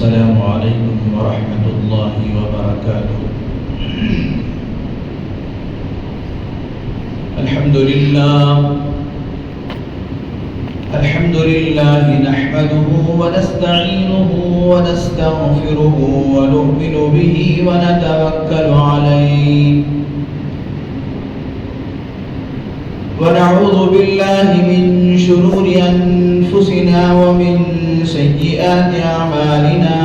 السلام عليكم ورحمة الله وبركاته. الحمد لله نحمده ونستعينه ونستغفره ونؤمن به ونتوكل عليه ونعوذ بالله من شرور أنفسنا ومن سيئات أعمالنا.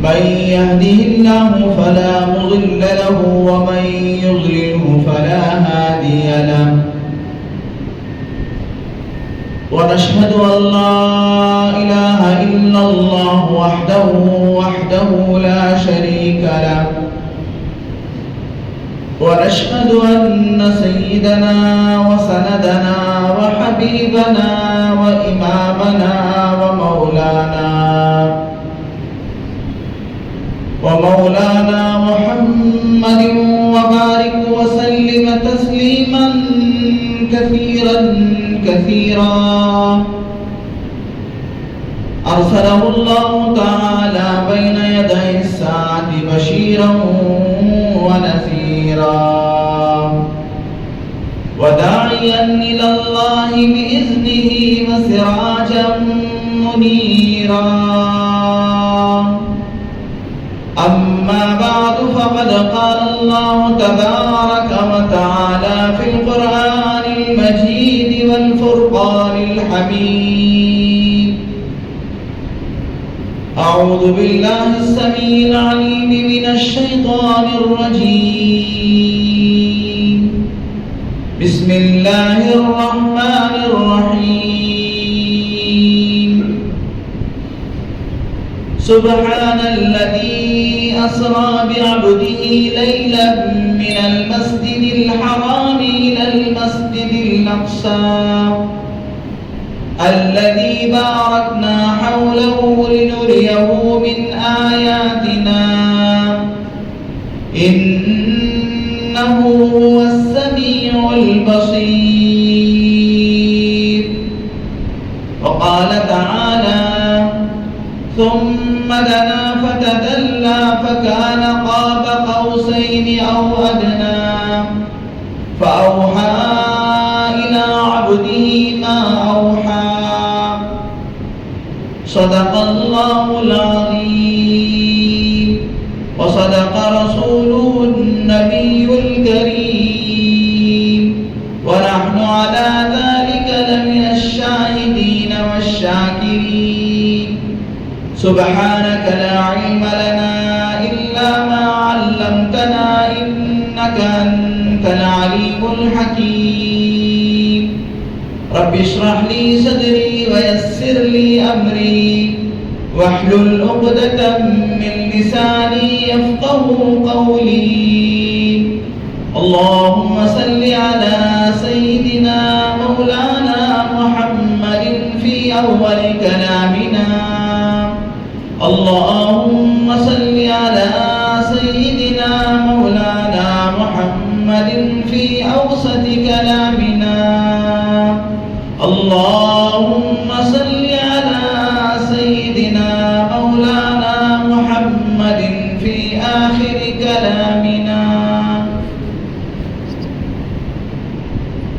من يهده الله فلا مضل له ومن يضلله فلا هادي له. ونشهد أن لا إله إلا الله وحده لا شريك له. ونشهد أن سيدنا وسندنا وحبيبنا وإمامنا ومولانا محمد وبارك وسلم تسليما كثيرا أرسله الله تعالى بين يدي الساعة بشيرا ونذيرا وداعيا إلى الله بإذنه وسراجا منيرا. أما بعد فقد قال الله تبارك وتعالى في القرآن المجيد والفرقان الحميد: أعوذ بالله السميع العليم من الشيطان الرجيم. بسم الله الرحمن الرحيم. سبحان الذي أسرى بعبده ليلا من المسجد الحرام إلى المسجد الأقصى الذي باركنا حوله لنريه من آياتنا إنه هو السميع البصير. وقال تعالى: ثم دنا فتدلى فكان قاب قوسين أو أدنى فأوحى إلى عبده ما أوحى. صدق الله العظيم وصدق رسوله النبي الكريم ونحن على ذلك لمن الشاهدين والشاكرين. سبحانك لا علم لنا إلا ما علمتنا إنك أنت العليم الحكيم. رب اشرح لي صدري ويسر لي أمري واحلل عقدة من لساني يفقه قولي. اللهم صل على سيدنا مولانا محمد في أول كلامنا. اللهم صل على سيدنا مولانا محمد في أوسط كلامنا. اللهم صل على سيدنا مولانا محمد في آخر كلامنا.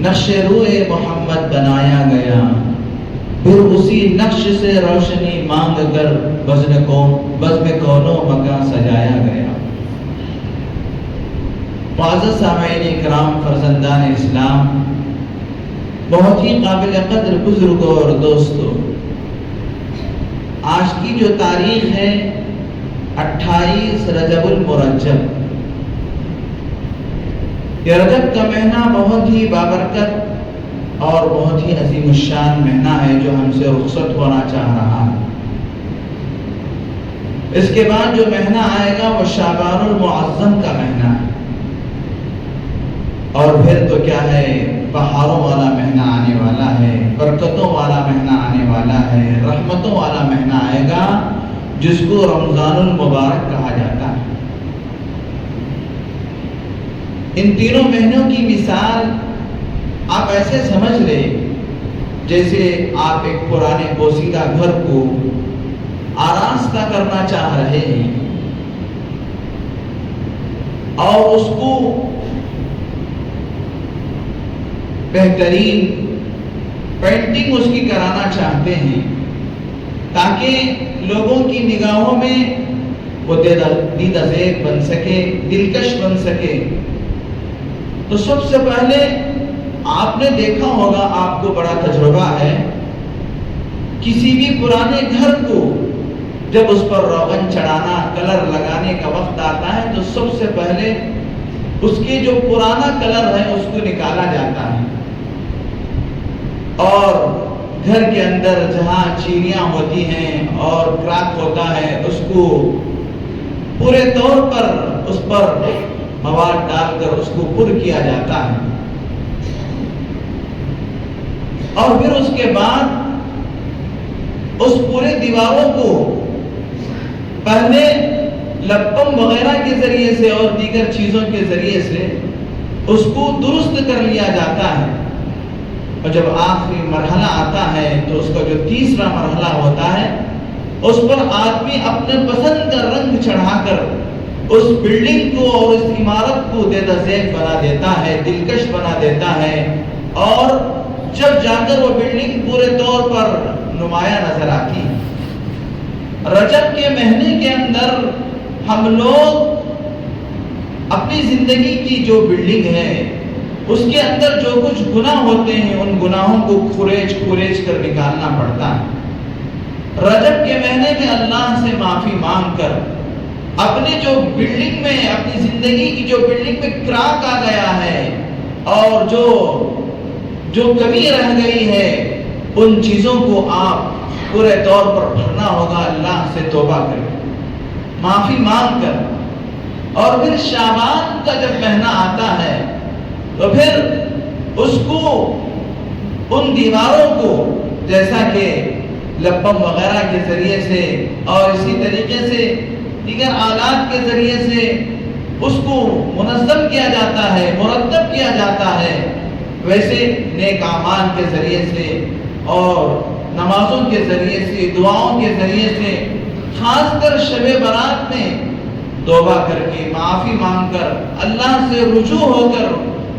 نقش روئے محمد بنایا گیا، پھر اسی نقش سے روشنی مانگ کر بزم کونوں مکاں سجایا گیا۔ معزز سامعین اکرام، فرزندان اسلام، بہت ہی قابل قدر بزرگوں اور دوستوں، آج کی جو تاریخ ہے 28 رجب المرجب، یہ رجب کا مہینہ بہت ہی بابرکت اور بہت ہی عظیم الشان مہینہ ہے جو ہم سے رخصت ہونا چاہ رہا ہے۔ اس کے بعد جو مہینہ آئے گا وہ شعبان المعظم کا مہینہ ہے، اور پھر تو کیا ہے، بہاروں والا مہینہ آنے والا ہے، برکتوں والا مہینہ آنے والا ہے، رحمتوں والا مہینہ آئے گا جس کو رمضان المبارک کہا جاتا ہے۔ ان تینوں مہینوں کی مثال آپ ایسے سمجھ لیں جیسے آپ ایک پرانے پوسیدہ گھر کو آراستہ کرنا چاہ رہے ہیں اور اس کو بہترین پینٹنگ اس کی کرانا چاہتے ہیں تاکہ لوگوں کی نگاہوں میں وہ دیدہ زیب بن سکے، دلکش بن سکے۔ تو سب سے پہلے آپ نے دیکھا ہوگا، آپ کو بڑا تجربہ ہے، کسی بھی پرانے گھر کو جب اس پر روغن چڑھانا، کلر لگانے کا وقت آتا ہے تو سب سے پہلے اس کے جو پرانا کلر ہے اس کو نکالا جاتا ہے، اور گھر کے اندر جہاں چینیاں ہوتی ہیں اور کراک ہوتا ہے اس کو پورے طور پر اس پر مواد ڈال کر اس کو پر کیا جاتا ہے، اور پھر اس کے بعد اس پورے دیواروں کو پہلے لپم وغیرہ کے ذریعے سے اور دیگر چیزوں کے ذریعے سے اس کو درست کر لیا جاتا ہے، اور جب آخری مرحلہ آتا ہے تو اس کا جو تیسرا مرحلہ ہوتا ہے اس پر آدمی اپنے پسند کا رنگ چڑھا کر اس بلڈنگ کو اور اس عمارت کو دیدہ زیب بنا دیتا ہے، دلکش بنا دیتا ہے، اور جب جا کر وہ بلڈنگ پورے طور پر نمایاں نظر آتی ہے۔ رجب کے مہینے کے اندر ہم لوگ اپنی زندگی کی جو بلڈنگ ہے اس کے اندر جو کچھ گناہ ہوتے ہیں ان گناہوں کو کھریج کر نکالنا پڑتا ہے۔ رجب کے مہینے میں اللہ سے معافی مانگ کر اپنے جو بلڈنگ میں، اپنی زندگی کی جو بلڈنگ میں کراک آ گیا ہے اور جو کمی رہ گئی ہے ان چیزوں کو آپ پورے طور پر بھرنا ہوگا اللہ سے توبہ کر کے، معافی مانگ کر۔ اور پھر شعبان کا جب مہینہ آتا ہے تو پھر اس کو ان دیواروں کو جیسا کہ لپم وغیرہ کے ذریعے سے اور اسی طریقے سے دیگر آلات کے ذریعے سے اس کو منظم کیا جاتا ہے، مرتب کیا جاتا ہے، ویسے نیک اعمال کے ذریعے سے اور نمازوں کے ذریعے سے، دعاؤں کے ذریعے سے، خاص کر شب برات میں توبہ کر کے، معافی مانگ کر، اللہ سے رجوع ہو کر،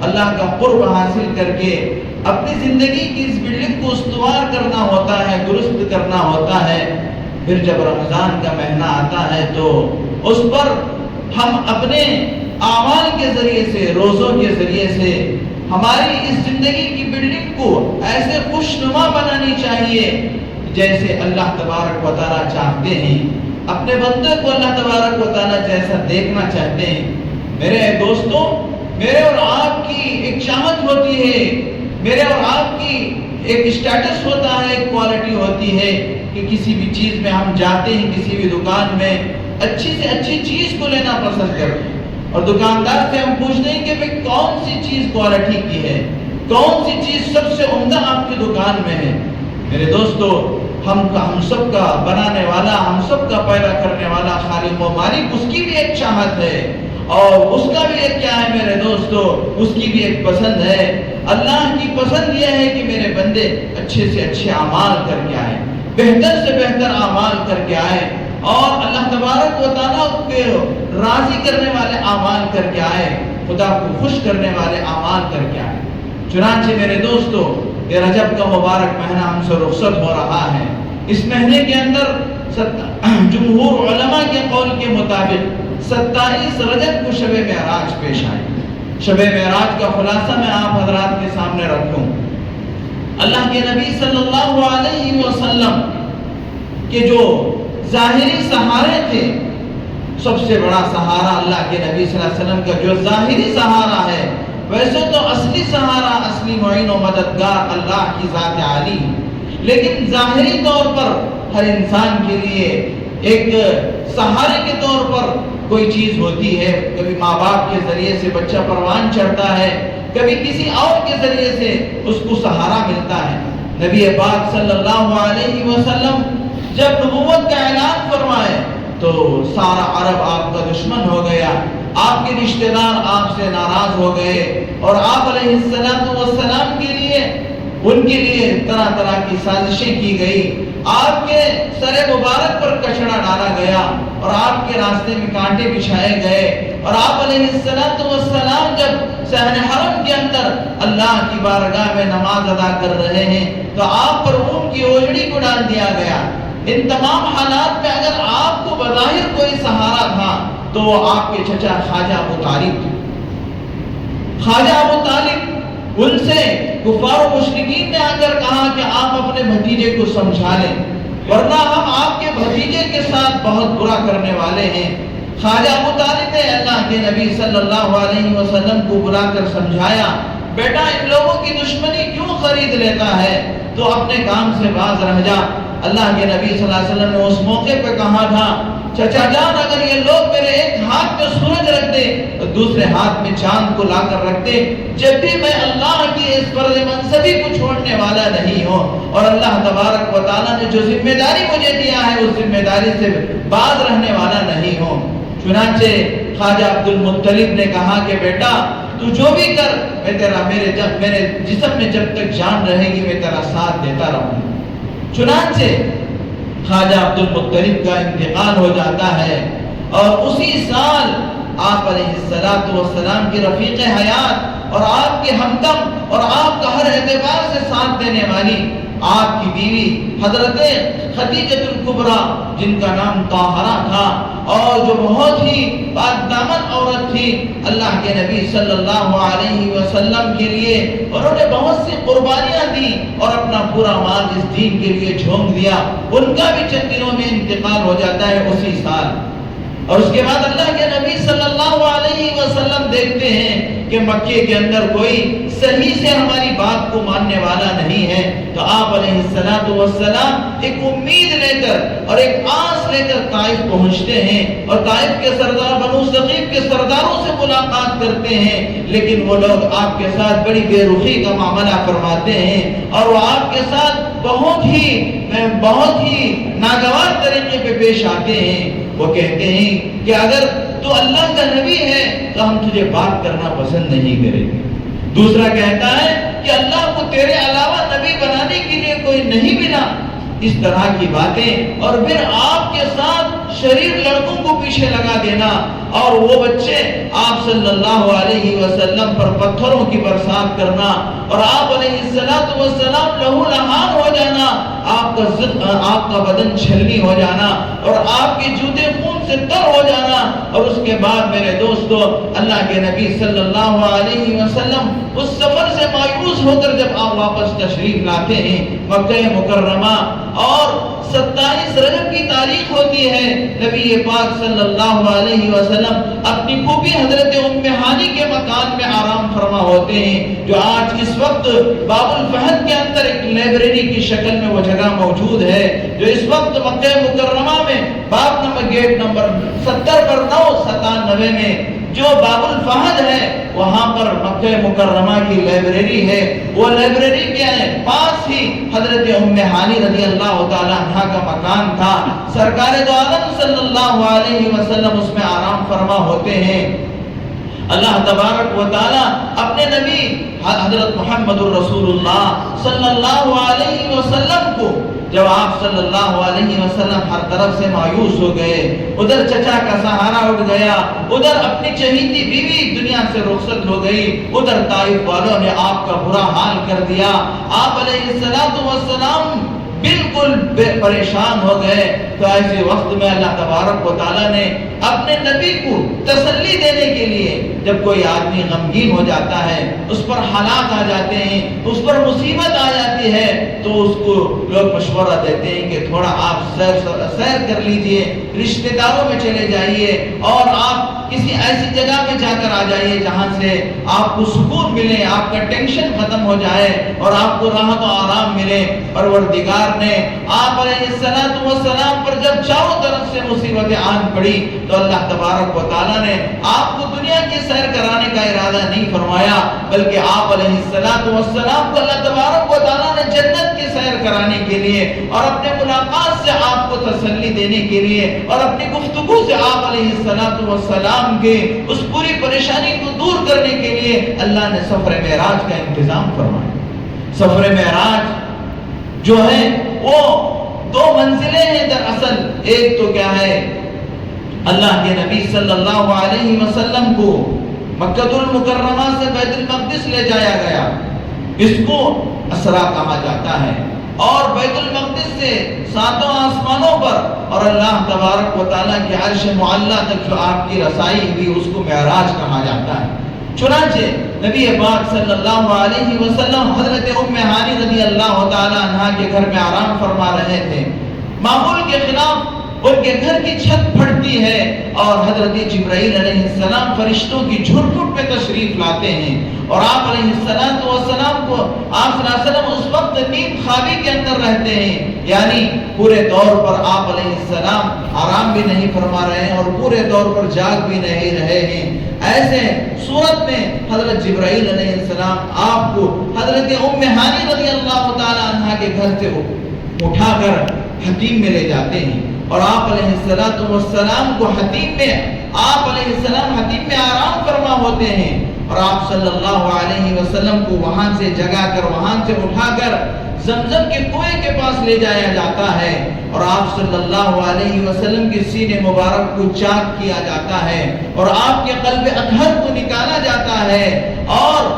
اللہ کا قرب حاصل کر کے اپنی زندگی کی اس بلڈنگ کو استوار کرنا ہوتا ہے، درست کرنا ہوتا ہے۔ پھر جب رمضان کا مہینہ آتا ہے تو اس پر ہم اپنے اعمال کے ذریعے سے، روزوں کے ذریعے سے ہماری اس زندگی کی بلڈنگ کو ایسے خوشنما بنانی چاہیے جیسے اللہ تبارک و تعالیٰ چاہتے ہیں، اپنے بندے کو اللہ تبارک و تعالیٰ جیسا دیکھنا چاہتے ہیں۔ میرے دوستوں، میرے اور آپ کی ایک چاہت ہوتی ہے، میرے اور آپ کی ایک اسٹیٹس ہوتا ہے، ایک کوالٹی ہوتی ہے کہ کسی بھی چیز میں ہم جاتے ہیں، کسی بھی دکان میں اچھی سے اچھی چیز کو لینا پسند کرتے ہیں، اور دکاندار سے ہم پوچھتے ہیں کہ بھئی کون سی چیز کوالٹی کی ہے، کون سی چیز سب سے عمدہ آپ کی دکان میں ہے۔ میرے دوستو، ہم سب کا بنانے والا، ہم سب کا پیدا کرنے والا خالق و مالک، اس کی بھی ایک چاہت ہے اور اس کا بھی ایک کیا ہے میرے دوستو، اس کی بھی ایک پسند ہے۔ اللہ کی پسند یہ ہے کہ میرے بندے اچھے سے اچھے اعمال کر کے آئیں، بہتر سے بہتر اعمال کر کے آئیں، اور اللہ تبارک و تعالیٰ کو راضی کرنے والے اعمال کر کے آئے، خدا کو خوش کرنے والے اعمال کر کے آئے۔ چنانچہ میرے دوستو، یہ رجب کا مبارک مہینہ ہم سے رخصت ہو رہا ہے۔ اس مہینے کے اندر جمہور علماء کے قول کے مطابق 27 رجب کو شب معراج پیش آئی۔ شب معراج کا خلاصہ میں آپ حضرات کے سامنے رکھوں۔ اللہ کے نبی صلی اللہ علیہ وسلم کے جو ظاہری سہارے تھے، سب سے بڑا سہارا اللہ کے نبی صلی اللہ علیہ وسلم کا جو ظاہری سہارا ہے، ویسے تو اصلی سہارا، اصلی معین و مددگار اللہ کی ذات عالی، لیکن ظاہری طور پر ہر انسان کے لیے ایک سہارے کے طور پر کوئی چیز ہوتی ہے۔ کبھی ماں باپ کے ذریعے سے بچہ پروان چڑھتا ہے، کبھی کسی اور کے ذریعے سے اس کو سہارا ملتا ہے۔ نبی پاک صلی اللہ علیہ وسلم جب نبوت کا اعلان فرمائے تو سارا عرب آپ کا دشمن ہو گیا، آپ کے رشتہ دار آپ سے ناراض ہو گئے، اور آپ علیہ السلام کے لیے ان کے لیے طرح طرح کی سازشیں کی گئی۔ آپ کے سر مبارک پر کچڑا ڈالا گیا اور آپ کے راستے میں کانٹے بچھائے گئے، اور آپ علیہ السلام جب صحن حرم کے اندر اللہ کی بارگاہ میں نماز ادا کر رہے ہیں تو آپ پر اون کی اوجڑی کو ڈال دیا گیا۔ ان تمام حالات میں اگر آپ کو بظاہر کوئی سہارا تھا تو وہ آپ کے چچا خواجہ ابو طالب تھے۔ خواجہ ابو طالب، ان سے کفار و مشرکین نے آ کر کہا کہ آپ اپنے بھتیجے کو سمجھا لیں، ورنہ ہم آپ کے بھتیجے کے ساتھ بہت برا کرنے والے ہیں۔ خواجہ ابو طالب نے اللہ کے نبی صلی اللہ علیہ وسلم کو بلا کر سمجھایا، بیٹا ان لوگوں کی دشمنی کیوں خرید لیتا ہے، تو اپنے کام سے باز رہ جا۔ اللہ کے نبی صلی اللہ علیہ وسلم نے اس موقع پہ کہا تھا، چچا جان اگر یہ لوگ میرے ایک ہاتھ میں سورج رکھ دے تو دوسرے ہاتھ میں چاند کو لا کر رکھ دے، جب بھی میں اللہ کی اس فرض منصبی کو چھوڑنے والا نہیں ہوں، اور اللہ تبارک و تعالیٰ نے جو ذمہ داری مجھے دیا ہے اس ذمہ داری سے باز رہنے والا نہیں ہوں۔ چنانچہ خواجہ عبد المطلب نے کہا کہ بیٹا تو جو بھی کر، میں تیرا میرے جسم میں جب تک جان رہے گی میں تیرا ساتھ دیتا رہوں۔ چنانچہ خواجہ عبد المطلب کا انتقال ہو جاتا ہے، اور اسی سال آپ علیہ السلام کی رفیق حیات اور آپ کے ہمدم اور آپ کا ہر اعتبار سے ساتھ دینے والی آپ کی بیوی حضرت خدیجہ الکبریٰ، جن کا نام طاہرہ تھا اور جو بہت ہی پاک دامن عورت تھی، اللہ کے نبی صلی اللہ علیہ وسلم کے لیے انہوں نے بہت سی قربانیاں دی اور اپنا پورا مال اس دین کے لیے جھونک دیا۔ ان کا بھی چند دنوں میں انتقال ہو جاتا ہے اسی سال، اور اس کے بعد اللہ کے نبی صلی اللہ علیہ وسلم دیکھتے ہیں کہ مکے کے اندر کوئی صحیح سے ہماری بات کو ماننے والا نہیں ہے، تو آپ علیہ السلام ایک امید لے کر اور ایک آس لے کر طائف پہنچتے ہیں، اور طائف کے سردار بنو ثقیف کے سرداروں سے ملاقات کرتے ہیں، لیکن وہ لوگ آپ کے ساتھ بڑی بے رخی کا معاملہ فرماتے ہیں، اور وہ آپ کے ساتھ بہت ہی ناگوار طریقے پہ پیش آتے ہیں۔ وہ کہتے ہیں کہ اگر تو اللہ کا نبی ہے تو ہم تجھے بات کرنا پسند نہیں کریں گے۔ دوسرا کہتا ہے کہ اللہ کو تیرے علاوہ نبی بنانے کے لیے کوئی نہیں ملا۔ اس طرح کی باتیں، اور پھر آپ کے ساتھ شریر لڑکوں کو پیچھے لگا دینا، اور وہ بچے آپ صلی اللہ علیہ وسلم پر پتھروں کی برسات کرنا، اور آپ علیہ السلام لہو لہان ہو جانا، آپ کا بدن چھلنی ہو جانا، اور آپ کے جوتے خون سے تر ہو جانا، اور اس کے بعد میرے دوستو اللہ کے نبی صلی اللہ علیہ وسلم اس سفر سے مایوس ہو کر جب آپ واپس تشریف لاتے ہیں مکہ مکرمہ، اور 27 رجب کی تاریخ ہوتی ہے، نبی پاک صلی اللہ علیہ وسلم اپنی پھوپھی حضرت ام ہانی کے مکان میں آرام فرما ہوتے ہیں، جو آج اس وقت باب الفہد کے اندر ایک لائبریری کی شکل میں وہ جگہ موجود ہے، جو اس وقت مکہ مکرمہ میں باب نمبر گیٹ نمبر 70 پر 997 میں جو باب الفہد ہے، وہاں پر مکہ مکرمہ کی لائبریری ہے۔ وہ لائبریری کے پاس ہی حضرت ام ہانی رضی اللہ تعالیٰ عنہ کا مکان تھا۔ سرکار دو عالم صلی اللہ علیہ وسلم اس میں آرام فرما ہوتے ہیں۔ اللہ تبارک و تعالیٰ اپنے نبی حضرت محمد الرسول اللہ صلی اللہ علیہ وسلم کو جب آپ صلی اللہ علیہ وسلم ہر طرف سے مایوس ہو گئے، ادھر چچا کا سہارا اٹھ گیا، ادھر اپنی چہیتی بیوی دنیا سے رخصت ہو گئی، ادھر طائف والوں نے آپ کا برا حال کر دیا، آپ علیہ السلام بالکل پریشان ہو گئے، تو ایسے وقت میں اللہ تبارک و تعالیٰ نے اپنے نبی کو تسلی دینے کے لیے، جب کوئی آدمی غمگین ہو جاتا ہے، اس پر حالات آ جاتے ہیں، اس پر مصیبت آ جاتی ہے، تو اس کو لوگ مشورہ دیتے ہیں کہ تھوڑا آپ سیر کر لیجئے، رشتہ داروں میں چلے جائیے، اور آپ کسی ایسی جگہ میں جا کر آ جائیے جہاں سے آپ کو سکون ملے، آپ کا ٹینشن ختم ہو جائے اور آپ کو راحت و آرام ملے۔ پروردگار نے آپ علیہ السلام پر جب چاروں طرف سے مصیبتیں آن پڑی تو اللہ تبارک و تعالیٰ نے آپ کو دنیا کی سیر کرانے کا ارادہ نہیں فرمایا، بلکہ آپ علیہ السلام کو اللہ تبارک و تعالیٰ نے جنت کی سیر کرانے کے لیے اور اپنے ملاقات سے آپ کو تسلی دینے کے لیے اور اپنی گفتگو سے آپ علیہ السلام کے اس پوری پریشانی کو دور کرنے کے لیے اللہ نے سفر معراج کا انتظام فرمایا۔ سفر معراج جو ہے وہ دو منزلیں ہیں دراصل، ایک تو کیا ہے، اللہ کے نبی صلی اللہ علیہ وسلم کو مکہ المکرمہ سے بیت المقدس لے جایا گیا، اس کو اسرا کہا جاتا ہے، اور بیت المقدس سے ساتوں آسمانوں پر اور اللہ تبارک و تعالیٰ کے عرش معلیٰ تک جو آپ کی رسائی ہوئی اس کو معراج کہا جاتا ہے۔ چنانچہ نبی پاک صلی اللہ علیہ وسلم حضرت ام ہانی رضی اللہ تعالی عنہا کے گھر میں آرام فرما رہے تھے، معمول کے خلاف ان کے گھر کی چھت پھٹتی ہے اور حضرت جبرائیل علیہ السلام فرشتوں کی جھرمٹ میں تشریف لاتے ہیں، اور آپ علیہ السلام کو آپ صلی اللہ علیہ وسلم اس وقت نیند خوابی کے اندر رہتے ہیں، یعنی پورے طور پر آپ علیہ السلام آرام بھی نہیں فرما رہے ہیں اور پورے طور پر جاگ بھی نہیں رہے ہیں۔ ایسے صورت میں حضرت جبرائیل علیہ السلام آپ کو حضرت ام ہانی رضی اللہ تعالی عنہا کے گھر سے اٹھا کر حتیم میں لے جاتے ہیں، اور آپ علیہ السلام کو حتیم میں حتیم میں آرام فرما ہوتے ہیں، اور آپ صلی اللہ علیہ وسلم کو وہاں سے جگا کر وہاں سے اٹھا کر زمزم کے کنویں کے پاس لے جایا جاتا ہے، اور آپ صلی اللہ علیہ وسلم کے سینے مبارک کو چاک کیا جاتا ہے، اور آپ کے قلب اطہر کو نکالا جاتا ہے، اور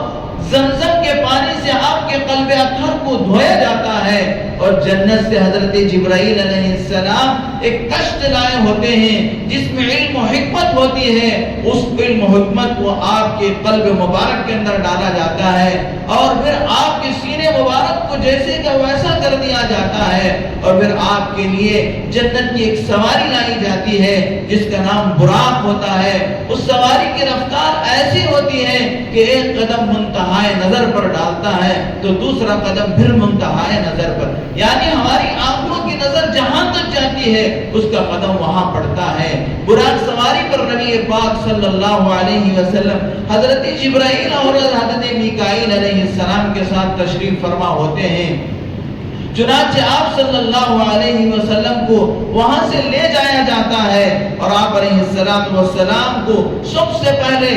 زمزم کے پانی سے آپ کے قلب اطہر کو دھویا جاتا ہے، اور جنت سے حضرت جبرائیل علیہ السلام ایک کشت لائے ہوتے ہیں جس میں علم و حکمت ہوتی ہے، اس علم و حکمت کو آپ کے قلب مبارک کے اندر ڈالا جاتا ہے، اور پھر آپ کے سینے مبارک کو جیسے کہ ویسا کر دیا جاتا ہے، اور پھر آپ کے لیے جنت کی ایک سواری لائی جاتی ہے جس کا نام براق ہوتا ہے۔ اس سواری کی رفتار ایسی ہوتی ہے کہ ایک قدم منتہائے نظر پر ڈالتا ہے تو دوسرا قدم پھر منتہائے نظر پر، یعنی ہماری آنکھوں کی نظر جہاں تک جاتی ہے اس کا قدم وہاں پڑتا ہے۔ براق سواری پر نبی پاک صلی اللہ علیہ وسلم حضرت جبرائیل اور حضرت میکائیل علیہ السلام کے ساتھ تشریف فرما ہوتے ہیں۔ چنانچہ آپ صلی اللہ علیہ وسلم کو وہاں سے لے جایا جاتا ہے، اور آپ علیہ السلام کو سب سے پہلے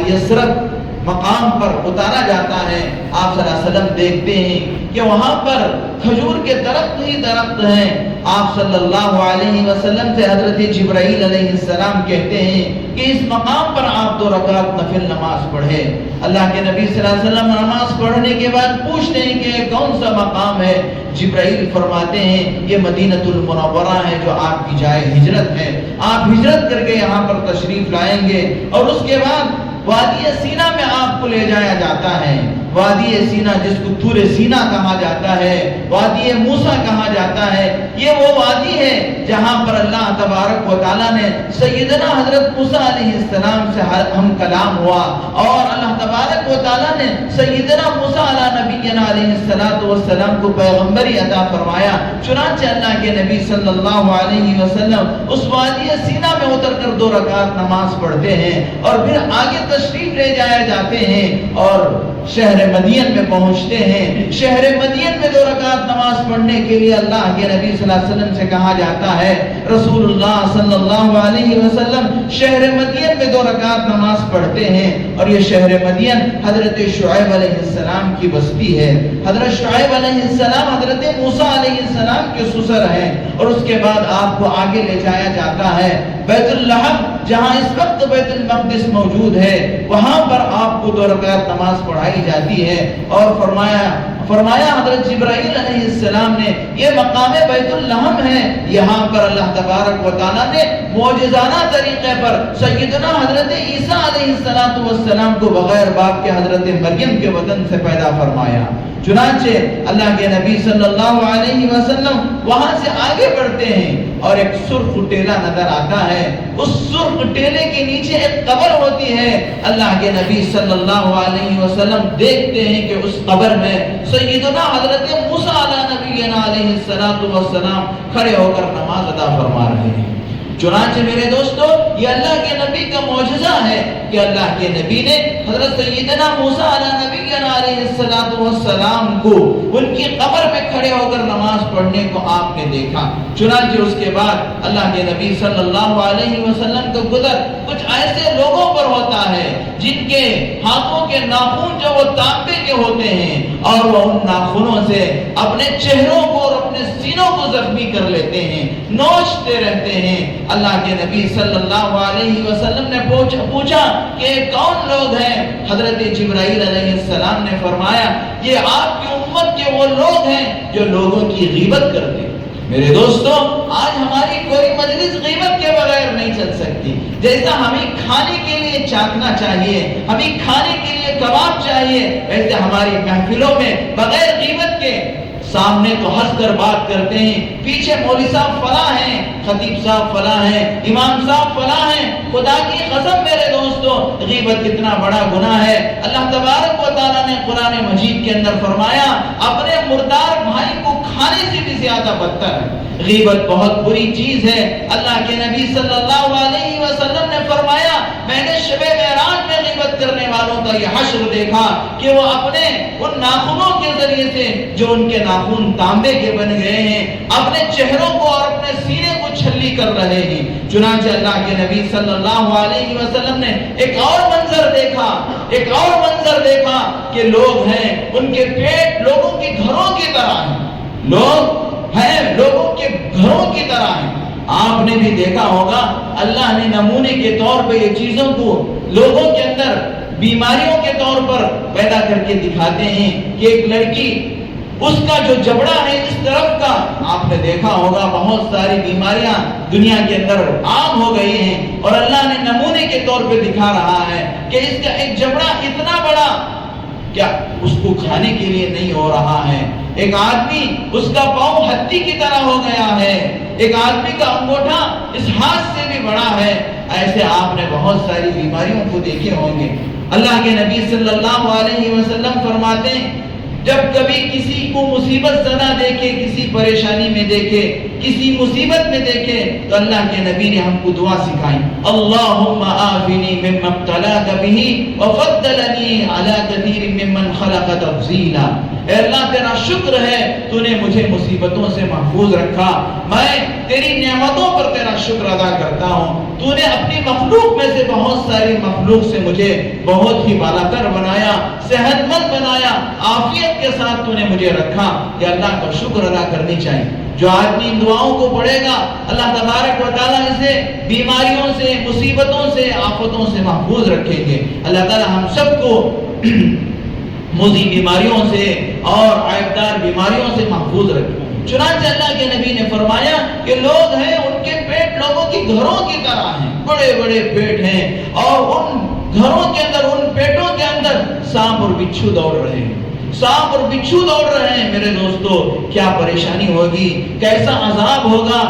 یسرب مقام پر اتارا جاتا ہے۔ آپ صلی اللہ علیہ وسلم دیکھتے ہیں کہ وہاں پر کھجور کے درخت ہی درخت ہیں۔ آپ صلی اللہ علیہ وسلم سے حضرت جبرائیل علیہ السلام کہتے ہیں کہ اس مقام پر آپ 2 رکعت نفل نماز پڑھے۔ اللہ کے نبی صلی اللہ علیہ وسلم نماز پڑھنے کے بعد پوچھتے ہیں کہ یہ کون سا مقام ہے؟ جبرائیل فرماتے ہیں یہ مدینہ المنورہ ہے جو آپ کی جائے ہجرت ہے، آپ ہجرت کر کے یہاں پر تشریف لائیں گے، اور اس کے بعد وادی سینا میں آپ کو لے جایا جاتا ہے۔ وادی سینا جس کو طور سینا کہا جاتا ہے، وادی موسیٰ کہا جاتا ہے، یہ وہ وادی ہے جہاں پر اللہ تبارک و تعالیٰ نے سیدنا حضرت موسیٰ علیہ السلام سے ہم کلام ہوا، اور اللہ تبارک و تعالیٰ نے سیدنا موسیٰ علیہ نبینا علیہ السلام کو پیغمبری عطا فرمایا۔ چنانچہ اللہ کے نبی صلی اللہ علیہ وسلم اس وادی سینا میں اتر کر 2 رکعت نماز پڑھتے ہیں، اور پھر آگے تشریف لے جائے جاتے ہیں، اور شہر مدین میں پہنچتے ہیں۔ شہر مدین میں 2 رکعت نماز پڑھنے کے لیے اللہ کے نبی صلی اللہ علیہ وسلم سے کہا جاتا ہے۔ رسول اللہ صلی اللہ علیہ وسلم شہر مدین میں 2 رکعت نماز پڑھتے ہیں، اور یہ شہر مدین حضرت شعیب علیہ السلام کی بستی ہے۔ حضرت شعیب علیہ السلام حضرت موسیٰ علیہ السلام کے سسر ہیں، اور اس کے بعد آپ کو آگے لے جایا جاتا ہے بیت اللحم، جہاں اس وقت بیت المقدس موجود ہے، وہاں پر آپ کو 2 رکعت نماز پڑھائی جاتی ہے۔ اور فرمایا حضرت جبرائیل علیہ السلام نے یہ مقام بیت اللحم ہے، یہاں پر اللہ تبارک و تعالیٰ نے معجزانہ طریقے پر سیدنا حضرت عیسیٰ علیہ السلام کو بغیر باپ کے حضرت مریم کے وطن سے پیدا فرمایا۔ چنانچہ اللہ کے نبی صلی اللہ علیہ وسلم وہاں سے آگے بڑھتے ہیں، اور ایک سرخ ٹیلہ نظر آتا ہے۔ اس سرخ ٹیلے کے نیچے ایک قبر ہوتی ہے۔ اللہ کے نبی صلی اللہ علیہ وسلم دیکھتے ہیں کہ اس قبر میں سیدنا حضرت موسیٰ علیہ السلام کھڑے ہو کر نماز ادا فرما رہے ہیں۔ چنانچہ میرے دوستو، یہ اللہ کے نبی کا معجزہ ہے کہ اللہ کے نبی نے حضرت سیدنا موسیٰ علیہ السلام کو ان کی قبر میں کھڑے ہو کر نماز پڑھنے کو آپ نے دیکھا۔ چنانچہ اس کے بعد اللہ کے نبی صلی اللہ علیہ وسلم کا گزر کچھ ایسے لوگوں پر ہوتا ہے جن کے ہاتھوں کے ناخن جو وہ تانبے کے ہوتے ہیں، اور وہ ان ناخنوں سے اپنے چہروں کو اور اپنے سینوں کو زخمی کر لیتے ہیں، نوچتے رہتے ہیں۔ اللہ کے نبی صلی اللہ علیہ وسلم نے پوچھا کہ کون لوگ ہیں؟ حضرت جبرائیل علیہ السلام نے فرمایا یہ آپ کی امت کے وہ لوگ ہیں جو لوگوں کی غیبت کرتے ہیں۔ میرے دوستو، آج ہماری کوئی مجلس غیبت کے بغیر نہیں چل سکتی۔ جیسا ہمیں کھانے کے لیے چاکنا چاہیے، ہمیں کھانے کے لیے کباب چاہیے، ویسے ہماری محفلوں میں بغیر غیبت کے سامنے تو ہنس کر بات کرتے ہیں، پیچھے مولوی صاحب فلاں ہیں، خطیب صاحب فلاں ہیں، امام صاحب فلاں ہیں۔ خدا کی قسم میرے دوستو، غیبت کتنا بڑا گناہ ہے۔ اللہ تبارک و تعالیٰ نے قرآن مجید کے اندر فرمایا اپنے مردار بھائی کو کھانے سے بھی زیادہ بدتر ہے۔ غیبت بہت بری چیز ہے۔ اللہ کے نبی صلی اللہ علیہ وسلم نے فرمایا میں نے شب معراج میں غیبت کرنے والوں کا یہ حشر دیکھا کہ وہ اپنے ان ناخنوں کے ذریعے سے جو ان کے ناخن تانبے کے بن گئے ہیں، اپنے چہروں کو اور اپنے سینے کو چھلی کر رہے ہیں۔ چنانچہ اللہ کے نبی صلی اللہ علیہ وسلم نے ایک اور منظر دیکھا کہ لوگ ہیں، ان کے پیٹ لوگوں کے گھروں کی طرح ہیں، لوگوں کے گھروں کی طرح ہیں۔ آپ نے بھی دیکھا ہوگا اللہ نے نمونے کے طور پہ یہ چیزوں کو لوگوں کے اندر بیماریوں کے طور پر پیدا کر کے دکھاتے ہیں کہ ایک لڑکی، اس کا جو جبڑا ہے اس طرف کا، آپ نے دیکھا ہوگا بہت ساری بیماریاں دنیا کے اندر عام ہو گئی ہیں، اور اللہ نے نمونے کے طور پہ دکھا رہا ہے کہ اس کا ایک جبڑا اتنا بڑا کیا اس کو کھانے کے لیے نہیں ہو رہا ہے۔ ایک آدمی اس کا پاؤں ہتھی کی طرح ہو گیا ہے، ایک آدمی کا انگوٹھا اس ہاتھ سے بھی بڑا ہے۔ ایسے آپ نے بہت ساری بیماریوں کو دیکھے ہوں گے۔ اللہ کے نبی صلی اللہ علیہ وسلم فرماتے ہیں جب کبھی کسی کو مصیبت زدہ دیکھے، کسی پریشانی میں دیکھے، کسی مصیبت میں دیکھے، تو اللہ کے نبی نے ہم کو دعا سکھائی، اللہم آفنی مما ابتلاک بہ وفضلنی علی کثیر ممن خلق تفضیلا۔ اے اللہ تیرا شکر ہے تو نے مجھے مصیبتوں سے محفوظ رکھا، میں تیری نعمتوں پر تیرا شکر ادا کرتا ہوں۔ تو نے اپنی مخلوق میں سے بہت ساری مخلوق سے مجھے بہت ہی بالا تر بنایا، صحت مند بنایا، عافیت کے ساتھ تو نے مجھے رکھا۔ یہ اللہ کا شکر ادا کرنی چاہیے۔ جو آدمی ان دعاؤں کو پڑھے گا اللہ تبارک و تعالیٰ اسے بیماریوں سے، مصیبتوں سے، آفتوں سے محفوظ رکھیں گے۔ اللہ تعالیٰ ہم سب کو موذی بیماریوں سے اور عیبدار بیماریوں سے محفوظ رکھیں۔ چنانچہ اللہ کے نبی نے فرمایا کہ لوگ ہیں ان کے پیٹ لوگوں کی گھروں کی طرح ہیں، بڑے بڑے پیٹ ہیں، اور ان گھروں کے اندر، ان پیٹوں کے اندر سانپ اور بچھو دوڑ رہے ہیں، سانپ اور بچھو دوڑ رہے ہیں۔ میرے دوستو کیا پریشانی ہوگی، کیسا عذاب ہوگا۔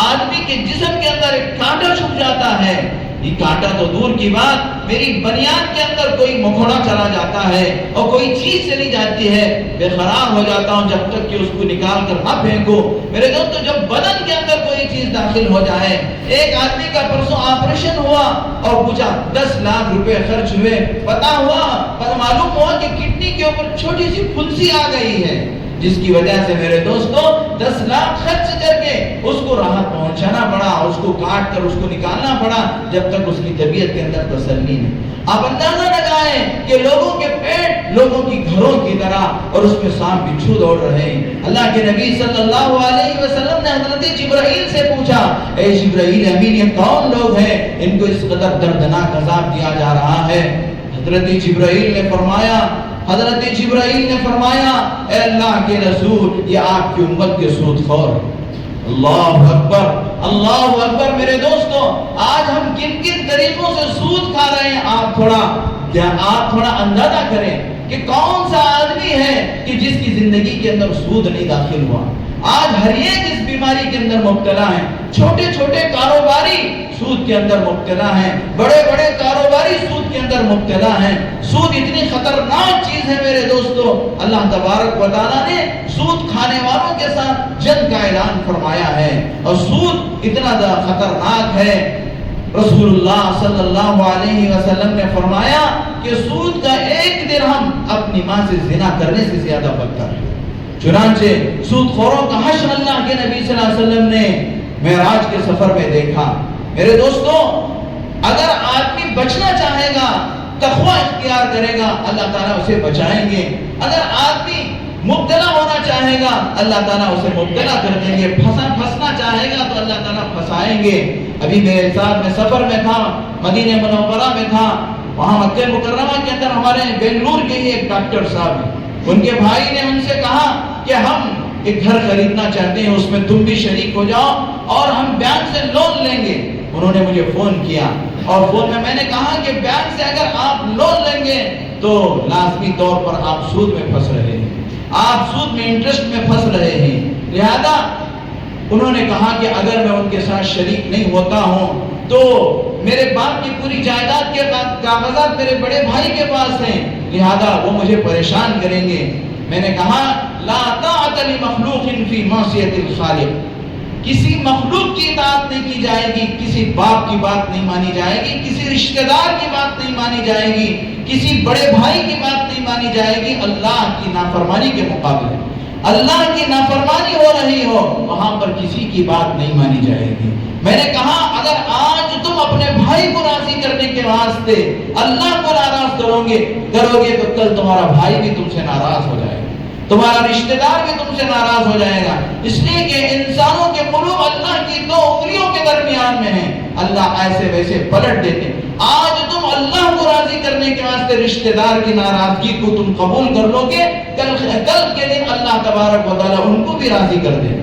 آدمی کے جسم کے اندر ایک کانٹا چھپ جاتا ہے، یہ کانٹا تو دور کی بات، میری بنیاد کے اندر کوئی مکھوڑا چلا جاتا ہے اور کوئی چیز چلی جاتی ہے، بے قرار ہو جاتا ہوں جب تک کہ اس کو نکال کر نہ پھینکو۔ میرے دوستو جب بدن کے اندر کوئی چیز داخل ہو جائے۔ ایک آدمی کا پرسوں آپریشن ہوا اور پوچھا 10 لاکھ روپے خرچ ہوئے، پتا ہوا پر معلوم ہوا کہ کڈنی کے اوپر چھوٹی سی پھنسی آ گئی ہے، جس کی وجہ سے میرے دوستو 10 لاکھ خرچ کر کے اس کو راحت پہنچانا پڑا، اس کو کاٹ کر اس کو نکالنا پڑا، جب تک اس کی طبیعت کے اندر تسلی نہیں۔ آپ اندازہ لگائیں کہ لوگوں کے پیٹ لوگوں کی گھروں کی طرح اور اس میں سانپ بچھو دوڑ رہے ہیں۔ اللہ کے نبی صلی اللہ علیہ وسلم نے حضرت جبرائیل سے پوچھا، اے جبرائیل امین یہ کون لوگ ہیں ان کو اس قدر دردناک عذاب دیا جا رہا ہے؟ حضرت جبرائیل نے فرمایا اے اللہ کے رسول یہ آپ کی امت کے سود خور۔ اللہ اکبر، اللہ اکبر۔ میرے دوستو آج ہم کن کن طریقوں سے سود کھا رہے ہیں، آپ تھوڑا اندازہ کریں کہ کون سا آدمی ہے کہ جس کی زندگی کے اندر سود نہیں داخل ہوا۔ آج ہر ایک اس بیماری کے اندر مبتلا ہے، چھوٹے چھوٹے کاروباری سود کے اندر مبتلا ہیں، بڑے بڑے کاروباری سود کے اندر مبتلا ہیں۔ سود اتنی خطرناک چیز ہے میرے دوستو، اللہ تبارک و تعالیٰ نے سود کھانے والوں کے ساتھ جنگ کا اعلان فرمایا ہے، اور سود اتنا خطرناک ہے۔ رسول اللہ صلی اللہ علیہ وسلم نے فرمایا کہ سود کا 1 درہم اپنی ماں سے زنا کرنے سے زیادہ بدتر ہے۔ چنانچہ سود خوروں کا حشر اللہ کے نبی صلی اللہ علیہ وسلم نے معراج کے سفر میں دیکھا۔ میرے دوستو اگر آدمی بچنا چاہے گا، تقوی اختیار کرے گا، اللہ تعالیٰ اسے بچائیں گے۔ اگر آدمی مبتلا ہونا چاہے گا، اللہ تعالیٰ اسے مبتلا کر دیں گے۔ پھنسنا چاہے گا تو اللہ تعالیٰ پھنسائیں گے۔ ابھی میرے ساتھ میں سفر میں تھا، مدینہ منورہ میں تھا، وہاں مکہ مکرمہ کے اندر ہمارے بنگلور کے ہی ایک ڈاکٹر صاحب ہیں، ان کے بھائی نے ان سے کہا کہ ہم ایک گھر خریدنا چاہتے ہیں، اس میں تم بھی شریک ہو جاؤ اور ہم بینک سے لون لیں گے۔ انہوں نے مجھے فون کیا اور فون میں نے کہا کہ بینک سے اگر آپ لون لیں گے تو لازمی طور پر آپ سود میں پھنس رہے ہیں، آپ سود میں انٹرسٹ میں پھنس رہے ہیں، لہذا انہوں نے کہا کہ اگر میں ان کے ساتھ شریک نہیں ہوتا ہوں تو میرے باپ کی پوری جائیداد کے کاغذات میرے بڑے بھائی کے پاس ہیں، لہذا وہ مجھے پریشان کریں گے۔ میں نے کہا لا طاعت لمخلوق فی معصیت الخالق، کسی مخلوق کی اطاعت نہیں کی جائے گی، کسی باپ کی بات نہیں مانی جائے گی، کسی رشتہ دار کی بات نہیں مانی جائے گی، کسی بڑے بھائی کی بات نہیں مانی جائے گی اللہ کی نافرمانی کے مقابلے۔ اللہ کی نافرمانی ہو رہی ہو وہاں پر کسی کی بات نہیں مانی جائے گی۔ میں نے کہا اگر آج تم اپنے بھائی کو راضی کرنے کے واسطے اللہ کو ناراض کرو گے تو کل تمہارا بھائی بھی تم سے ناراض ہو جائے گا، تمہارا رشتہ دار بھی تم سے ناراض ہو جائے گا، اس لیے کہ انسانوں کے قلوب اللہ کی 2 انگلیوں کے درمیان میں ہیں، اللہ ایسے ویسے پلٹ دیتے ہیں۔ آج تم اللہ کو راضی کرنے کے واسطے رشتہ دار کی ناراضگی کو تم قبول کر لو گے، کل کے دن اللہ تبارک و تعالیٰ ان کو بھی راضی کر دے۔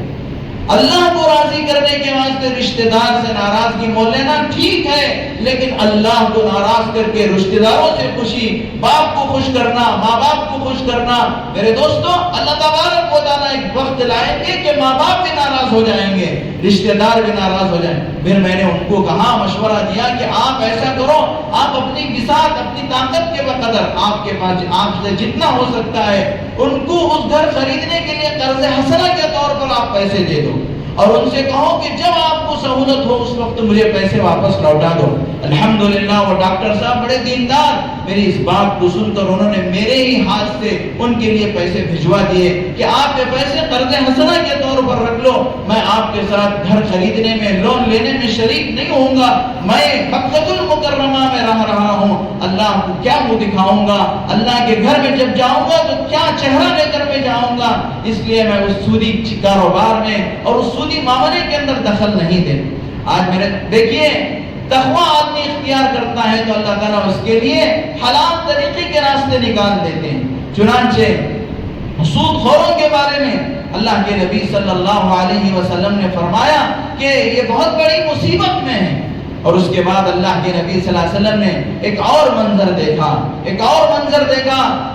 اللہ کو راضی کرنے کے واسطے رشتہ دار سے ناراضگی مول لینا ٹھیک ہے، لیکن اللہ کو ناراض کر کے رشتہ داروں سے خوشی، باپ کو خوش کرنا، ماں باپ کو خوش کرنا، میرے دوستو اللہ تبارک و تعالیٰ ایک وقت لائیں گے کہ ماں باپ بھی ناراض ہو جائیں گے، رشتہ دار بھی ناراض ہو جائیں۔ پھر میں نے ان کو کہا، مشورہ دیا کہ آپ ایسا کرو، آپ اپنی بساط، اپنی طاقت کے بقدر آپ کے پاس آپ سے جتنا ہو سکتا ہے ان کو اس گھر خریدنے کے لیے قرض حسنہ کے طور پر آپ پیسے دے دو، اور ان سے کہو کہ جب آپ کو سہولت ہو اس وقت مجھے پیسے واپس لوٹا دو۔ الحمدللہ وہ ڈاکٹر صاحب بڑے دیندار، میری اس بات کو سن کر انہوں نے میرے ہی ہاتھ سے ان کے لیے پیسے بھجوا دیے کہ آپ کے پیسے قرض حسنہ کے طور پر رکھ لو، میں آپ کے ساتھ گھر خریدنے میں، لون لینے میں شریک نہیں ہوں گا، میں مکہ المکرمہ میں رہا ہوں، اللہ کو کیا منہ دکھاؤں گا، اللہ کے گھر میں جب جاؤں گا تو کیا چہرہ لے کر میں جاؤں گا، اس لیے میں اس سودی کاروبار میں اور اس سودی معاملے کے اندر دخل نہیں دے۔ آج میرے دیکھیے تقوی آدمی اختیار کرتا ہے تو اللہ تعالیٰ اس کے لیے حلال طریقے کے راستے نکال دیتے ہیں۔ چنانچہ سود خوروں کے بارے میں اللہ کے نبی صلی اللہ علیہ وسلم نے فرمایا کہ یہ بہت بڑی مصیبت میں ہے، اور اس کے بعد اللہ کے نبی صلی اللہ علیہ وسلم نے ایک اور منظر دیکھا،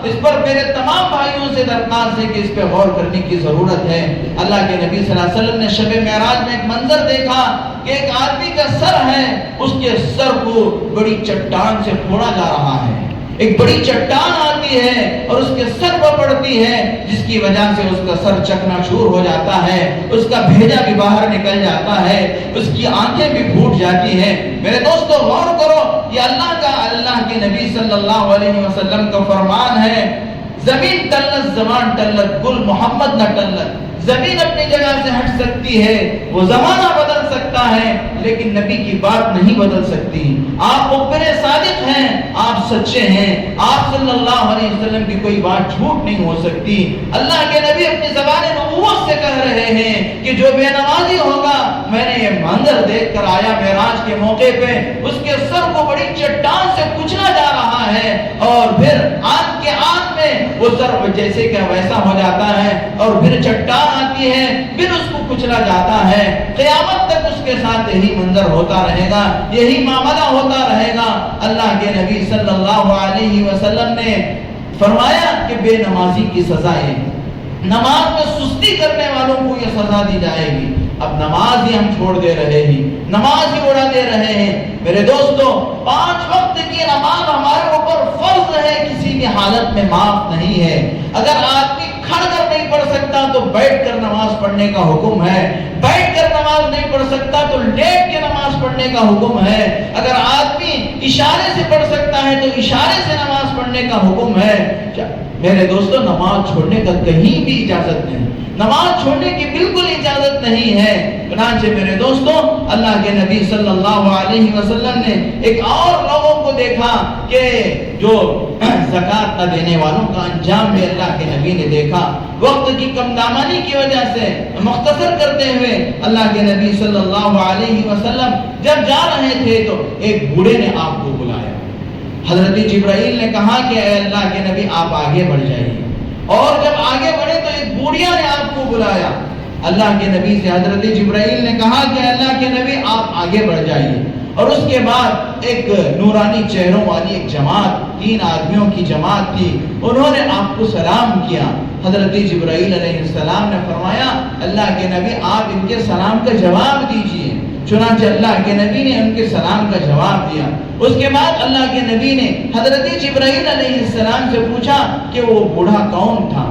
اس پر میرے تمام بھائیوں سے درخواست ہے کہ اس پہ غور کرنے کی ضرورت ہے۔ اللہ کے نبی صلی اللہ علیہ وسلم نے شب معراج میں ایک منظر دیکھا کہ ایک آدمی کا سر ہے، اس کے سر کو بڑی چٹان سے پھوڑا جا رہا ہے، ایک بڑی چٹان آتی ہے اور اس کے سر پر پڑتی ہے، جس کی وجہ سے اس کا سر چکنا چور ہو جاتا ہے، اس کا بھیجا بھی باہر نکل جاتا ہے، اس کی آنکھیں بھی پھوٹ جاتی ہیں۔ میرے دوستو غور کرو، یہ اللہ کے نبی صلی اللہ علیہ وسلم کا فرمان ہے، زمین ٹلت زمان ٹلت گل محمد نہ ٹلت۔ زمین اپنی جگہ سے ہٹ سکتی ہے، وہ زمانہ بدل سکتا ہے، لیکن نبی کی بات نہیں بدل سکتی۔ آپ مخبر صادق ہیں، آپ سچے ہیں، آپ صلی اللہ علیہ وسلم کی کوئی بات جھوٹ نہیں ہو سکتی۔ اللہ کے نبی اپنی زبان نبوت سے کہہ رہے ہیں کہ جو بے نمازی ہوگا، میں نے یہ منظر دیکھ کر آیا معراج کے موقع پہ، اس کے سر کو بڑی چٹان سے کچلا جا رہا ہے، اور پھر آنکھ کے آنکھ میں وہ سر جیسے کہ ویسا ہو جاتا ہے، اور پھر چٹان آتی ہے، پھر اس کو کچلا جاتا ہے۔ قیامت تک اس کے ساتھ یہی منظر ہوتا رہے گا، یہی معاملہ ہوتا رہے گا۔ اللہ کے نبی صلی اللہ علیہ وسلم نے فرمایا کہ بے نمازی کی سزا ہے، نماز میں سستی کرنے والوں کو یہ سزا دی جائے گی۔ اب نماز ہی ہم چھوڑ دے رہے ہیں، نماز ہی اڑا دے رہے ہیں۔ میرے دوستو 5 وقت کی نماز ہمارے اوپر فرض ہے، کسی بھی حالت میں معاف نہیں ہے۔ اگر آدمی کھڑ کر نہیں پڑھ سکتا تو بیٹھ کر نماز پڑھنے کا حکم ہے، بیٹھ کر نماز نہیں پڑھ سکتا تو لیٹ کے نماز پڑھنے کا حکم ہے۔ اگر آدمی اشارے سے پڑھ سکتا ہے تو اشارے سے نماز پڑھنے کا حکم ہے۔ میرے دوستو نماز چھوڑنے کا کہیں بھی اجازت نہیں، نماز چھوڑنے کی بالکل اجازت نہیں ہے۔ چنانچہ میرے دوستو اللہ کے نبی صلی اللہ علیہ وسلم نے ایک اور لوگوں کو دیکھا کہ جو زکات نہ دینے والوں کا انجام بھی اللہ کے نبی نے دیکھا۔ وقت کی کم دامانی کی وجہ سے مختصر کرتے ہوئے اللہ کے نبی صلی اللہ علیہ وسلم جب جا رہے تھے تو ایک بوڑھے نے آپ کو بلایا۔ حضرت جبرائیل نے کہا کہ اے اللہ کے نبی آپ آگے بڑھ جائیے، اور جب آگے بڑھے تو ایک بوڑھیا نے آپ کو بلایا۔ اللہ کے نبی سے حضرت جبرائیل نے کہا کہ اللہ کے نبی آپ آگے بڑھ جائیے، اور اس کے بعد ایک نورانی چہروں والی ایک جماعت، 3 آدمیوں کی جماعت تھی، انہوں نے آپ کو سلام کیا۔ حضرت جبرائیل علیہ السلام نے فرمایا اللہ کے نبی آپ ان کے سلام کا جواب دیجئے۔ چنانچہ اللہ کے نبی نے ان کے سلام کا جواب دیا۔ اس کے بعد اللہ کے نبی نے حضرت جبرائیل علیہ السلام سے پوچھا کہ وہ بوڑھا کون تھا؟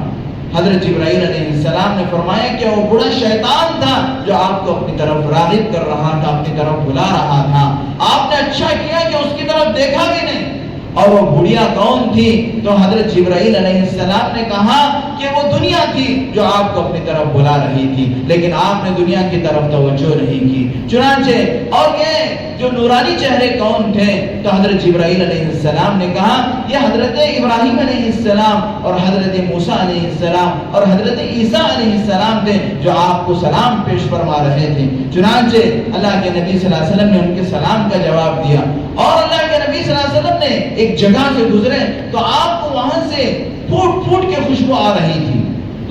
حضرت جبرائیل علیہ السلام نے فرمایا کہ وہ بوڑھا شیطان تھا جو آپ کو اپنی طرف راغب کر رہا تھا، اپنی طرف بلا رہا تھا۔ آپ نے اچھا کیا کہ اس کی طرف دیکھا بھی نہیں۔ اور وہ بڑھیا کون تھی؟ تو حضرت جبرائیل علیہ السلام نے کہا کہ وہ دنیا تھی جو آپ کو اپنی طرف بلا رہی تھی، لیکن آپ نے دنیا کی طرف توجہ نہیں کی۔ چنانچہ اور یہ جو نورانی چہرے کون تھے؟ تو حضرت جبرائیل علیہ السلام نے کہا یہ حضرت ابراہیم علیہ السلام اور حضرت موسیٰ علیہ السلام اور حضرت عیسیٰ علیہ السلام تھے جو آپ کو سلام پیش فرما رہے تھے۔ چنانچہ اللہ کے نبی صلی اللہ علیہ وسلم نے ان کے سلام کا جواب دیا، اور اللہ کے نبی صلی اللہ علیہ وسلم نے ایک جگہ سے گزرے تو آپ کو وہاں سے پھوٹ پھوٹ کے خوشبو آ رہی تھی۔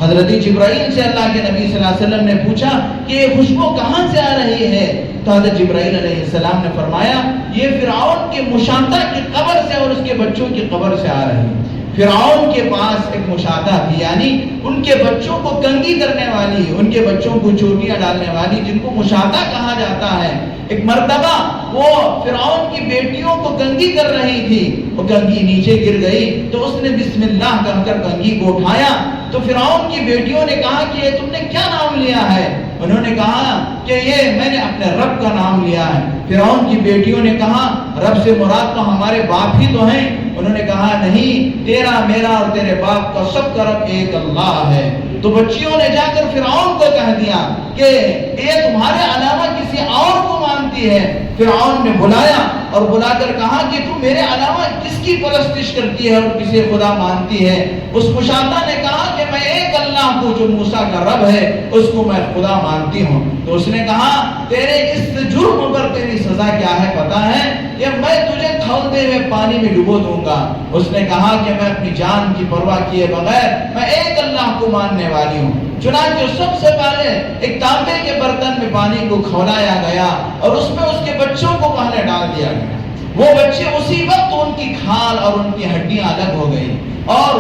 حضرت جبرائیل سے اللہ کے نبی صلی اللہ علیہ وسلم نے پوچھا کہ یہ خوشبو کہاں سے آ رہی ہے؟ تو حضرت جبرائیل علیہ السلام نے فرمایا یہ فرعون کے مشاطہ کی قبر سے اور اس کے بچوں کی قبر سے آ رہی ہے۔ فرعون کے پاس ایک مشاطہ تھی، یعنی ان کے بچوں کو کنگھی کرنے والی، ان کے بچوں کو چوٹیاں ڈالنے والی، جن کو مشاطہ کہا جاتا ہے۔ ایک مرتبہ وہ فرعون کی بیٹیوں کو کنگھی کر رہی تھی، وہ کنگھی نیچے گر گئی تو اس نے بسم اللہ کہہ کر کنگھی کو اٹھایا۔ تو فرعون کی بیٹیوں نے کہا کہ یہ تم نے کیا نام لیا ہے؟ انہوں نے کہا کہ یہ میں نے اپنے رب کا نام لیا ہے۔ فرعون کی بیٹیوں نے کہا رب سے مراد تو ہمارے باپ ہی تو ہیں۔ انہوں نے کہا نہیں، تیرا میرا اور تیرے باپ کا سب کا رب ایک اللہ ہے۔ تو بچیوں نے جا کر فرعون کو کہہ دیا کہ یہ تمہارے علاوہ کسی اور کو مانتی ہے۔ فرعون نے بلایا اور بلا کر کہا کہ تم میرے علاوہ کس کی پرستش کرتی ہے اور کسے خدا مانتی ہے؟ اس مشاطہ نے کہا کہ میں ایک اللہ کو جو موسیٰ کا رب ہے اس کو میں خدا مانتی ہوں۔ تو اس نے کہا تیرے اس جرم پر تیری سزا کیا ہے پتا ہے؟ کہ میں تجھے کھولتے ہوئے پانی میں ڈبو دوں گا۔ اس نے کہا کہ میں اپنی جان کی پرواہ کیے بغیر میں ایک اللہ کو ماننے والی ہوں۔ چنانچہ سب سے پہلے ایک تانبے کے برتن میں پانی کو کھولایا گیا اور اس میں اس کے بچوں کو پہلے ڈال دیا گیا۔ وہ بچے اسی وقت ان کی کھال اور ان کی ہڈیاں الگ ہو گئی، اور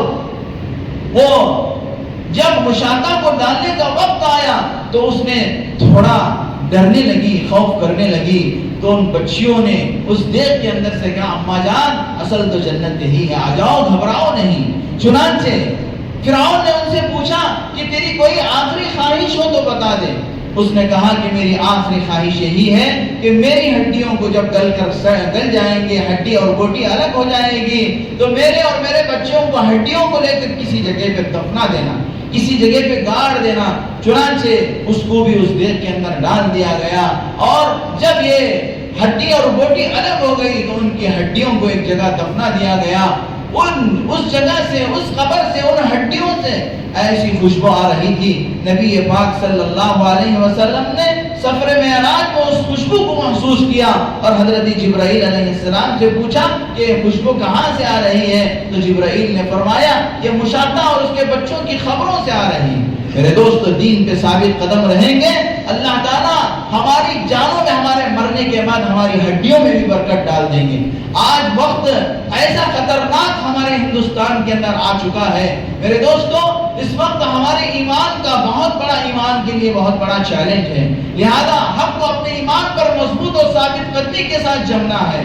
وہ جب مشاطہ کو ڈالنے کا وقت آیا تو اس نے تھوڑا ڈرنے لگی، خوف کرنے لگی، تو ان بچیوں نے اس دیگ کے اندر سے کہا اماں جان اصل تو جنت یہی ہے، آ جاؤ گھبراؤ نہیں۔ چنانچہ فرعون نے ان سے پوچھا کہ تیری کوئی آخری خواہش ہو تو بتا دے۔ اس نے کہا کہ میری آخری خواہش یہی ہے کہ میری ہڈیوں کو جب گل جائیں گے، ہڈی اور بوٹی الگ ہو جائے گی، تو میرے اور میرے بچوں کو ہڈیوں کو لے کر کسی جگہ پہ دفنا دینا، کسی جگہ پہ گاڑ دینا۔ چنانچہ اس کو بھی اس دیگ کے اندر ڈال دیا گیا، اور جب یہ ہڈی اور بوٹی الگ ہو گئی تو ان کی ہڈیوں کو ایک جگہ دفنا دیا گیا۔ اس جگہ سے، اس قبر سے، ان ہڈیوں سے ایسی خوشبو آ رہی تھی، نبی پاک صلی اللہ علیہ وسلم نے سفر معراج میں اس خوشبو کو محسوس کیا اور حضرت جبرائیل علیہ السلام سے پوچھا کہ یہ خوشبو کہاں سے آ رہی ہے؟ تو جبرائیل نے فرمایا یہ مشاطہ اور اس کے بچوں کی خبروں سے آ رہی ہے۔ میرے دوستو، دین پہ ثابت قدم رہیں گے، اللہ تعالیٰ ہماری جانوں میں، ہمارے مرنے کے بعد ہماری ہڈیوں میں بھی برکت ڈال دیں گے۔ آج وقت ایسا خطرناک ہمارے ہندوستان کے اندر آ چکا ہے میرے دوستو، اس وقت ہمارے ایمان کا بہت بڑا، ایمان کے لیے بہت بڑا چیلنج ہے، لہذا ہم کو اپنے ایمان پر مضبوط اور ثابت قدمی کے ساتھ جمنا ہے۔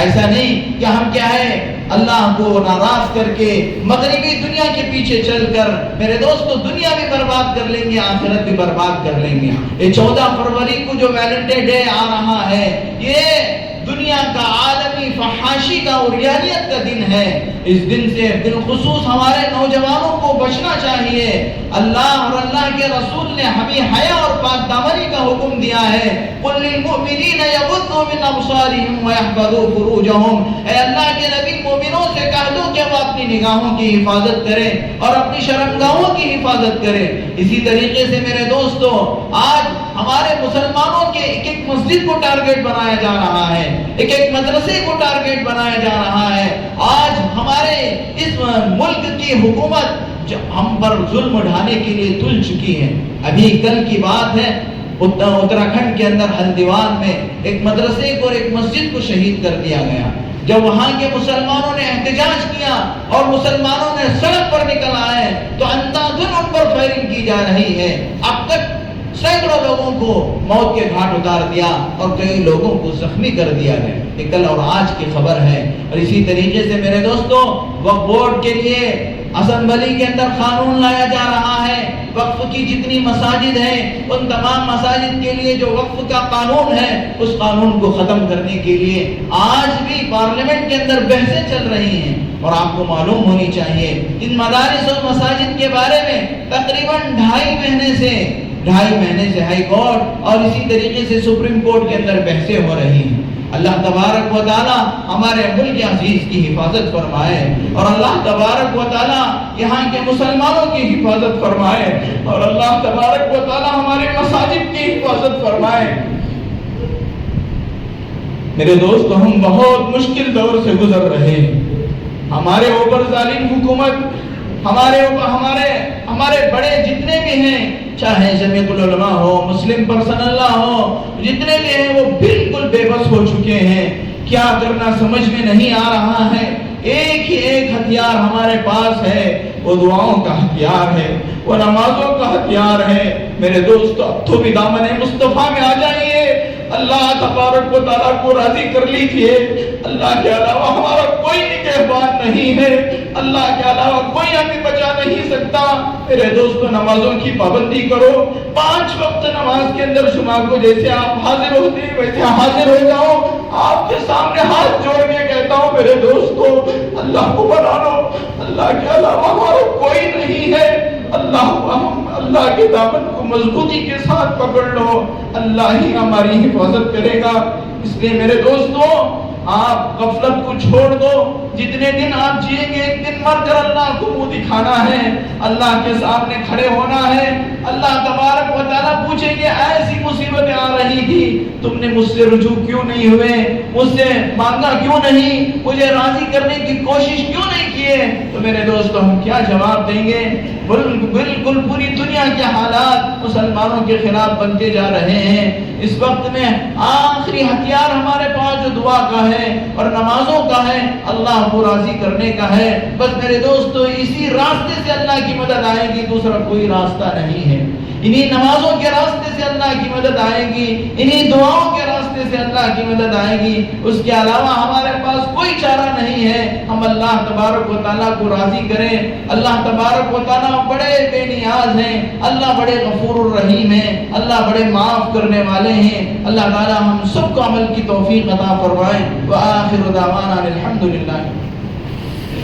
ایسا نہیں کہ ہم کیا ہے اللہ کو ناراض کر کے مغربی دنیا کے پیچھے چل کر میرے دوستو دنیا بھی برباد کر لیں گے، آخرت بھی برباد کر لیں گے۔ یہ 14 فروری کو جو ویلنٹائن ڈے آ رہا ہے، یہ دنیا کا عالمی فحاشی کا اور ریانیت کا دن ہے۔ اس دن سے بالخصوص ہمارے نوجوانوں کو بچنا چاہیے۔ اللہ اور اللہ کے رسول نے ہمیں حیا اور پاک دامنی کا حکم دیا ہے، قُلْ لِلْمُؤْمِنِينَ يَغُضُّوا مِنْ أَبْصَارِهِمْ وَيَحْفَظُوا فُرُوجَهُمْ۔ اے اللہ کے نبی، مومنوں سے کہہ دو کہ وہ اپنی نگاہوں کی حفاظت کریں اور اپنی شرمگاہوں کی حفاظت کریں۔ اسی طریقے سے میرے دوستو، آج ہمارے مسلمانوں کے ایک ایک مسجد کو ٹارگٹ بنایا جا رہا ہے، ایک ایک مدرسے کو ٹارگٹ بنایا جا رہا ہے۔ آج ہمارے اس ملک کی حکومت ہم پر ظلم ڈھانے کے لیے تل چکی ہے۔ ابھی کل کی بات ہے، اتراکھنڈ کے اندر ہلدیوان میں ایک مدرسے کو اور ایک مسجد کو شہید کر دیا گیا۔ جب وہاں کے مسلمانوں نے احتجاج کیا اور مسلمانوں نے سڑک پر نکل آئے تو اندھادھند ان پر فائرنگ کی جا رہی ہے۔ اب تک سینکڑوں لوگوں کو موت کے گھاٹ اتار دیا اور کئی لوگوں کو زخمی کر دیا گیا۔ یہ کل اور آج کی خبر ہے۔ اور اسی طریقے سے میرے دوستو، وقف بورڈ کے لیے اسمبلی کے اندر قانون لایا جا رہا ہے۔ وقف کی جتنی مساجد ہیں ان تمام مساجد کے لیے جو وقف کا قانون ہے، اس قانون کو ختم کرنے کے لیے آج بھی پارلیمنٹ کے اندر بحثیں چل رہی ہیں۔ اور آپ کو معلوم ہونی چاہیے ان مدارس اور مساجد کے بارے میں تقریباً 2.5 مہینے سے ہائی کورٹ اور اسی طریقے سے سپریم کورٹ کے اندر بحثیں ہو رہی ہیں۔ اللہ تبارک و تعالی ہمارے ملک عزیز کی حفاظت فرمائے، اور اللہ تبارک و تعالی یہاں کے مسلمانوں کی حفاظت فرمائے، اور اللہ تبارک و تعالی ہمارے مساجد کی حفاظت فرمائے۔ میرے دوست، ہم بہت مشکل دور سے گزر رہے ہیں۔ ہمارے اوپر ظالم حکومت، ہمارے بڑے جتنے بھی ہیں، چاہے جمعیت العلماء ہو، مسلم پرسن اللہ ہو، جتنے بھی ہیں وہ بالکل بے بس ہو چکے ہیں۔ کیا کرنا سمجھ میں نہیں آ رہا ہے۔ ایک ہی ایک ہتھیار ہمارے پاس ہے، وہ دعاؤں کا ہتھیار ہے، وہ نمازوں کا ہتھیار ہے۔ میرے دوستو، اب تو بھی دامن مصطفیٰ میں آ جائیے، اللہ تبارک و تعالیٰ کو راضی کر لیجئے۔ اللہ کے علاوہ ہمارا کوئی نگہبان نہیں ہے، اللہ کے علاوہ کوئی ہمیں بچا نہیں سکتا۔ میرے دوستو، نمازوں کی پابندی کرو۔ 5 وقت نماز کے اندر جمعہ کو جیسے آپ حاضر ہوتے ہیں ویسے حاضر ہو جاؤ۔ آپ کے سامنے ہاتھ جوڑ کے کہتا ہوں میرے دوستو، اللہ کو بنا لو، اللہ کے علاوہ ہمارا کوئی نہیں ہے۔ اللہ کے دامن کو مضبوطی کے ساتھ پکڑ لو، اللہ ہی ہماری حفاظت کرے گا۔ اس لیے میرے دوستو، آپ غفلت کو چھوڑ دو۔ جتنے دن آپ جیئیں گے ایک دن مر کر اللہ کو منہ دکھانا ہے، اللہ کے سامنے کھڑے ہونا ہے۔ اللہ تبارک و تعالیٰ پوچھیں گے ایسی مصیبتیں آ رہی تھی، تم نے مجھ سے رجوع کیوں نہیں ہوئے، مجھ سے مانگا کیوں نہیں، مجھے راضی کرنے کی کوشش کیوں نہیں کیے؟ تو میرے دوستو، ہم کیا جواب دیں گے؟ بالکل پوری دنیا کے حالات مسلمانوں کے خلاف بنتے جا رہے ہیں۔ اس وقت میں آخری ہتھیار ہمارے پاس جو دعا کا ہے اور نمازوں کا ہے، اللہ کو راضی کرنے کا ہے۔ بس میرے دوستو، اسی راستے سے اللہ کی مدد آئے گی، دوسرا کوئی راستہ نہیں ہے۔ انہی نمازوں کے راستے سے اللہ کی مدد آئے گی، انہی دعاؤں کے راستے سے اللہ کی مدد آئے گی، اس کے علاوہ ہمارے پاس کوئی چارہ نہیں ہے۔ ہم اللہ تبارک و تعالیٰ کو راضی کریں۔ اللہ تبارک و تعالیٰ بڑے بے نیاز ہیں، اللہ بڑے غفور الرحیم ہیں، اللہ بڑے معاف کرنے والے ہیں۔ اللہ تعالیٰ ہم سب کو عمل کی توفیق عطا فرمائے۔ وآخر دعوانا الحمدللہ۔